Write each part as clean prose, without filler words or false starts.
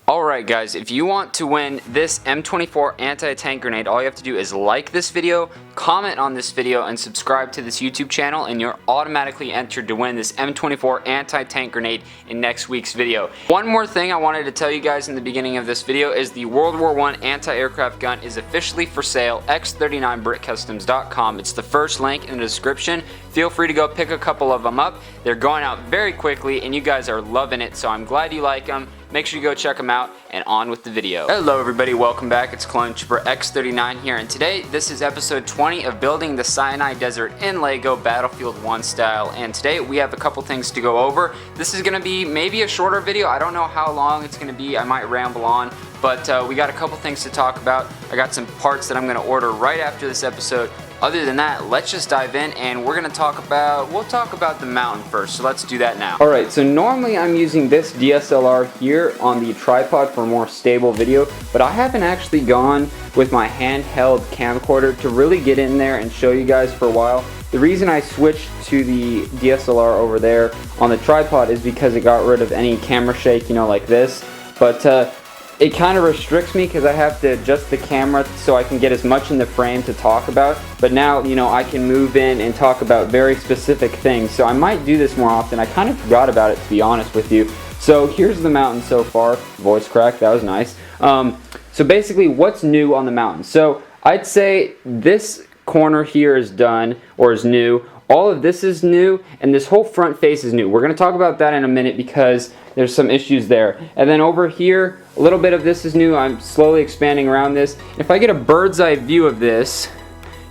Alright guys, if you want to win this M24 anti-tank grenade, all you have to do is like this video, comment on this video, and subscribe to this YouTube channel, and you're automatically entered to win this M24 anti-tank grenade in next week's video. One more thing I wanted to tell you guys in the beginning of this video is the World War I anti-aircraft gun is officially for sale, x39brickcustoms.com. It's the first link in the description. Feel free to go pick a couple of them up. They're going out very quickly and you guys are loving it, so I'm glad you like them. Make sure you go check them out, and on with the video. Hello everybody, welcome back. It's Clone Trooper X39 here, and today this is episode 20 of building the Sinai Desert in Lego Battlefield 1 style, and today we have a couple things to go over. This is going to be maybe a shorter video. I don't know how long it's going to be. I might ramble on, but we got a couple things to talk about. I got some parts that I'm going to order right after this episode. Other than that, let's just dive in, and we'll talk about the mountain first, so let's do that now. Alright, so normally I'm using this DSLR here on the tripod for more stable video, but I haven't actually gone with my handheld camcorder to really get in there and show you guys for a while. The reason I switched to the DSLR over there on the tripod is because it got rid of any camera shake, you know, like this, but it kind of restricts me because I have to adjust the camera so I can get as much in the frame to talk about. But now, you know, I can move in and talk about very specific things. So I might do this more often. I kind of forgot about it, to be honest with you. So here's the mountain so far. Voice crack, that was nice. So basically, what's new on the mountain? So I'd say this corner here is done, or is new. All of this is new, and this whole front face is new. We're going to talk about that in a minute because there's some issues there. And then over here, a little bit of this is new. I'm slowly expanding around this. If I get a bird's eye view of this,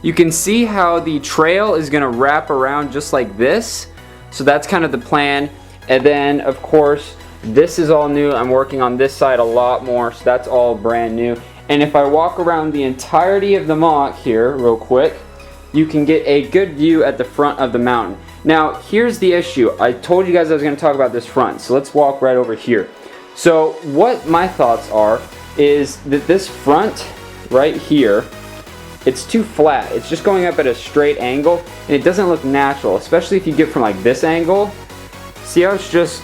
you can see how the trail is going to wrap around just like this. So that's kind of the plan. And then, of course, this is all new. I'm working on this side a lot more, so that's all brand new. And if I walk around the entirety of the MOC here real quick, you can get a good view at the front of the mountain. Now, here's the issue. I told you guys I was going to talk about this front, so let's walk right over here. So what my thoughts are is that this front right here, it's too flat. It's just going up at a straight angle, and it doesn't look natural, especially if you get from like this angle. See how it's just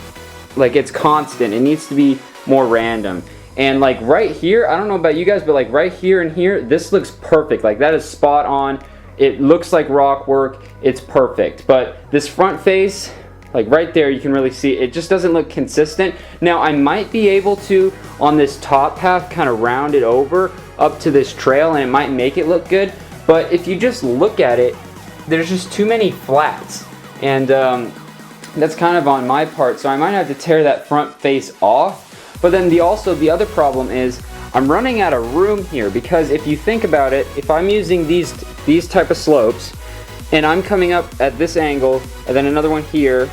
like it's constant. It needs to be more random. And like right here, I don't know about you guys, but like right here and here, this looks perfect. Like that is spot on. It looks like rock work. It's perfect. But this front face, like right there, you can really see it just doesn't look consistent. Now I might be able to, on this top half, kind of round it over up to this trail, and it might make it look good. But if you just look at it, there's just too many flats, and that's kind of on my part. So I might have to tear that front face off. But then the other problem is I'm running out of room here, because if you think about it, if I'm using these type of slopes, and I'm coming up at this angle, and then another one here,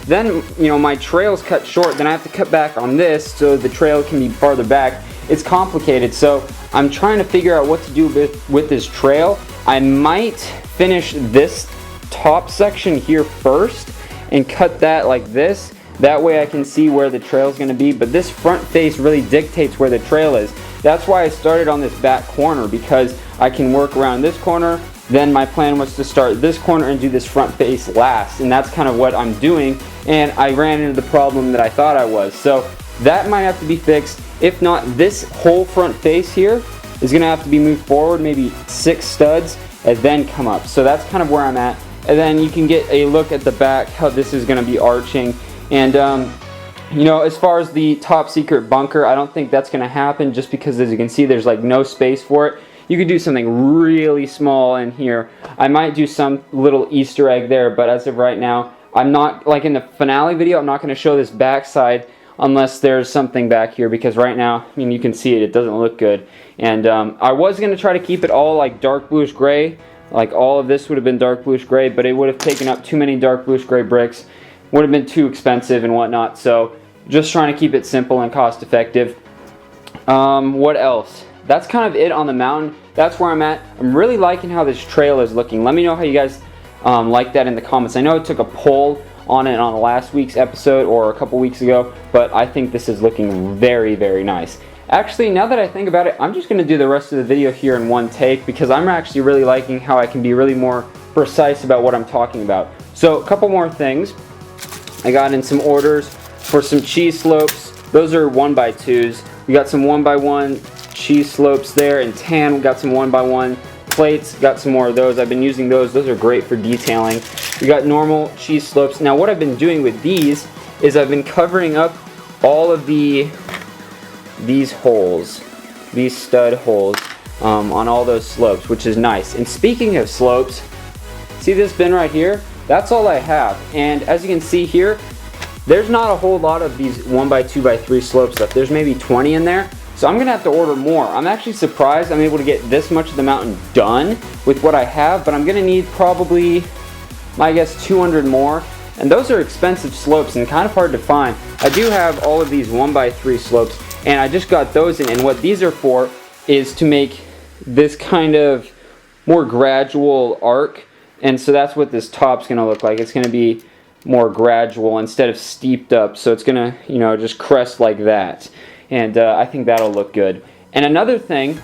then, you know, my trail's cut short, then I have to cut back on this so the trail can be farther back. It's complicated, so I'm trying to figure out what to do with this trail. I might finish this top section here first and cut that like this. That way I can see where the trail's going to be, but this front face really dictates where the trail is. That's why I started on this back corner, because I can work around this corner. Then my plan was to start this corner and do this front face last, and that's kind of what I'm doing, and I ran into the problem that I thought I was. So that might have to be fixed. If not, this whole front face here is going to have to be moved forward, maybe 6 studs, and then come up. So that's kind of where I'm at. And then you can get a look at the back, how this is going to be arching. And you know, as far as the top secret bunker, I don't think that's going to happen, just because, as you can see, there's like no space for it. You could do something really small in here. I might do some little Easter egg there, but as of right now, I'm not, like in the finale video, I'm not going to show this backside unless there's something back here, because right now, I mean, you can see it, it doesn't look good. And I was going to try to keep it all like dark bluish gray, like all of this would have been dark bluish gray, but it would have taken up too many dark bluish gray bricks, would have been too expensive and whatnot, so just trying to keep it simple and cost effective. What else? That's kind of it on the mountain. That's where I'm at. I'm really liking how this trail is looking. Let me know how you guys like that in the comments. I know I took a poll on it on last week's episode or a couple weeks ago, but I think this is looking very, very nice. Actually, now that I think about it, I'm just going to do the rest of the video here in one take, because I'm actually really liking how I can be really more precise about what I'm talking about. So a couple more things. I got in some orders for some cheese slopes. Those are 1x2s. We got some 1x1 cheese slopes there. In tan, we got some 1x1 plates. Got some more of those. I've been using those. Those are great for detailing. We got normal cheese slopes. Now what I've been doing with these is I've been covering up all of these holes, these stud holes on all those slopes, which is nice. And speaking of slopes, see this bin right here? That's all I have. And as you can see here, there's not a whole lot of these 1x2x3 slopes left. There's maybe 20 in there. So I'm gonna have to order more. I'm actually surprised I'm able to get this much of the mountain done with what I have, but I'm gonna need probably, I guess, 200 more. And those are expensive slopes and kind of hard to find. I do have all of these 1x3 slopes, and I just got those in. And what these are for is to make this kind of more gradual arc. And so that's what this top's gonna look like. It's gonna be more gradual instead of steeped up. So it's gonna, you know, just crest like that. And I think that'll look good. And another thing,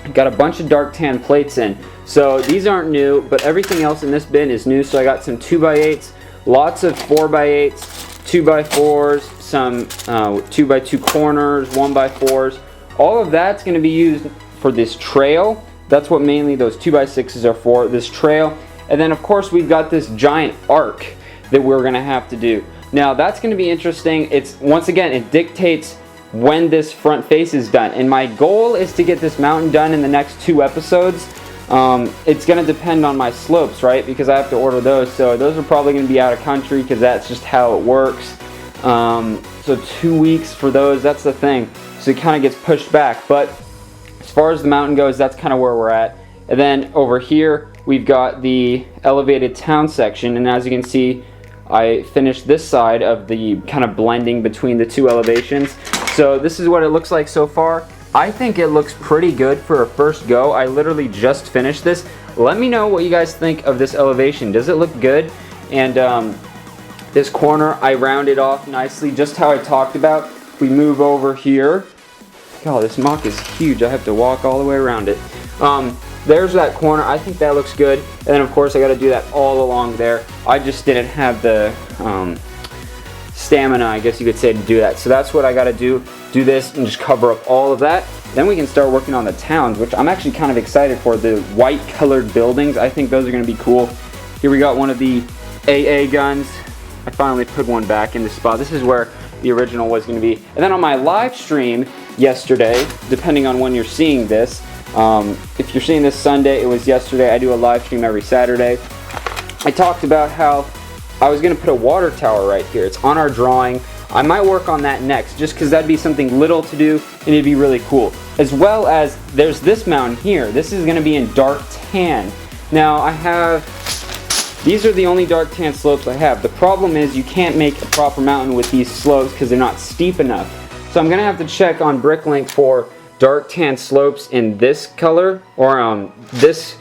I've got a bunch of dark tan plates in. So these aren't new, but everything else in this bin is new. So I got some 2x8s, lots of 4x8s, 2x4s, some 2x2 corners, 1x4s. All of that's going to be used for this trail. That's what mainly those 2x6s are for, this trail. And then of course we've got this giant arc that we're going to have to do. Now that's going to be interesting. It's, once again, it dictates when this front face is done. And my goal is to get this mountain done in the next 2 episodes. It's going to depend on my slopes, right? Because I have to order those. So those are probably going to be out of country because that's just how it works. So 2 weeks for those, that's the thing. So it kind of gets pushed back. But as far as the mountain goes, that's kind of where we're at. And then over here, we've got the elevated town section. And as you can see, I finished this side of the kind of blending between the 2 elevations. So this is what it looks like so far. I think it looks pretty good for a first go. I literally just finished this. Let me know what you guys think of this elevation. Does it look good? And this corner, I rounded off nicely, just how I talked about. We move over here. God, this muck is huge. I have to walk all the way around it. There's that corner. I think that looks good. And then of course I got to do that all along there. I just didn't have the stamina, I guess you could say, to do that. So that's what I got to do this and just cover up all of that. Then we can start working on the towns, which I'm actually kind of excited for. The white colored buildings, I think those are going to be cool. Here we got one of the AA guns. I finally put one back in the spot. This is where the original was going to be. And then on my live stream yesterday, depending on when you're seeing this, if you're seeing this Sunday, it was yesterday. I do a live stream every Saturday. I talked about how I was going to put a water tower right here. It's on our drawing. I might work on that next, just because that'd be something little to do and it'd be really cool. As well as there's this mountain here. This is going to be in dark tan. Now I have, these are the only dark tan slopes I have. The problem is you can't make a proper mountain with these slopes because they're not steep enough. So I'm going to have to check on BrickLink for dark tan slopes in this color, or this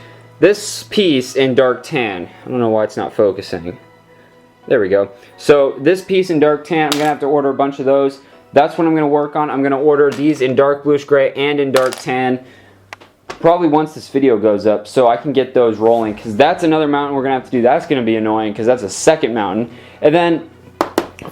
piece in dark tan. I don't know why it's not focusing. There we go. So this piece in dark tan, I'm going to have to order a bunch of those. That's what I'm going to work on. I'm going to order these in dark bluish gray and in dark tan probably once this video goes up, so I can get those rolling, because that's another mountain we're going to have to do. That's going to be annoying because that's a second mountain. And then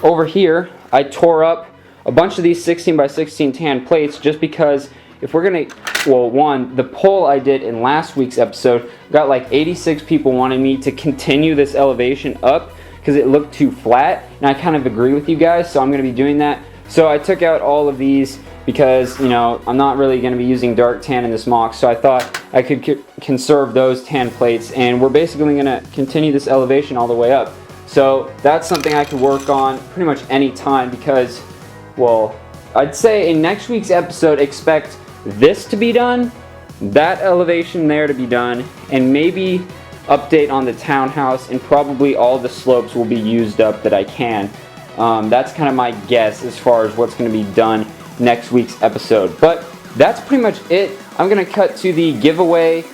over here, I tore up a bunch of these 16 by 16 tan plates just because if we're going to, well, one, the poll I did in last week's episode got like 86 people wanting me to continue this elevation up because it looked too flat, and I kind of agree with you guys, so I'm going to be doing that. So I took out all of these because, you know, I'm not really going to be using dark tan in this mock, so I thought I could conserve those tan plates, and we're basically going to continue this elevation all the way up. So that's something I could work on pretty much any time because, well, I'd say in next week's episode, expect this to be done, that elevation there to be done, and maybe update on the townhouse, and probably all the slopes will be used up that I can. That's kind of my guess as far as what's going to be done next week's episode. But that's pretty much it. I'm going to cut to the giveaway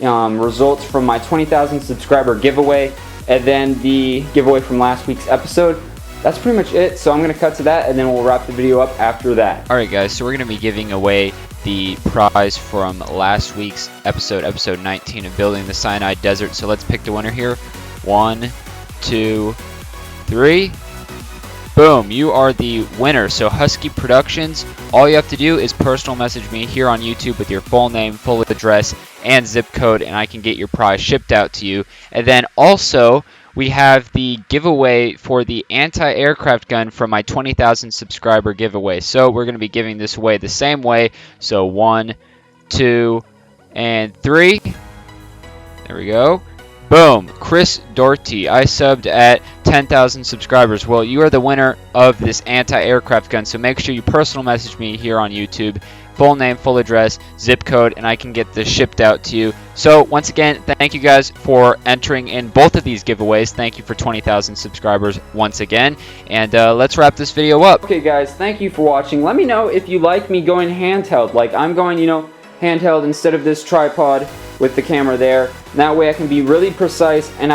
results from my 20,000 subscriber giveaway, and then the giveaway from last week's episode. That's pretty much it. So I'm going to cut to that, and then we'll wrap the video up after that. Alright guys, so we're going to be giving away the prize from last week's episode, episode 19 of Building the Sinai Desert. So let's pick the winner here. 1, 2, 3. boom, you are the winner. So Husky Productions, all you have to do is personal message me here on YouTube with your full name, full address, and zip code, and I can get your prize shipped out to you. And then also, we have the giveaway for the anti-aircraft gun from my 20,000 subscriber giveaway. So we're going to be giving this away the same way. So 1, 2, and 3. There we go. Boom. Chris Doherty. I subbed at 10,000 subscribers. Well, you are the winner of this anti-aircraft gun. So make sure you personal message me here on YouTube. Full name, full address, zip code, and I can get this shipped out to you. So once again, thank you guys for entering in both of these giveaways. Thank you for 20,000 subscribers once again. And let's wrap this video up. Okay guys, thank you for watching. Let me know if you like me going handheld. Like I'm going, handheld instead of this tripod with the camera there. That way I can be really precise, and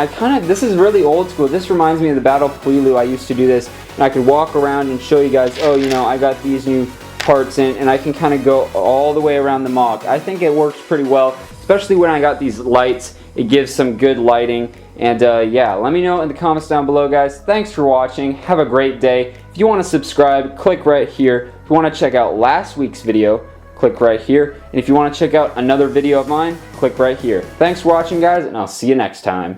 this is really old school. This reminds me of the Battle of Quilu. I used to do this, and I could walk around and show you guys, oh, I got these new parts in, and I can kind of go all the way around the MOC. I think it works pretty well, especially when I got these lights. It gives some good lighting, and yeah, let me know in the comments down below, guys. Thanks for watching. Have a great day. If you want to subscribe, click right here. If you want to check out last week's video, click right here. And if you want to check out another video of mine, click right here. Thanks for watching, guys, and I'll see you next time.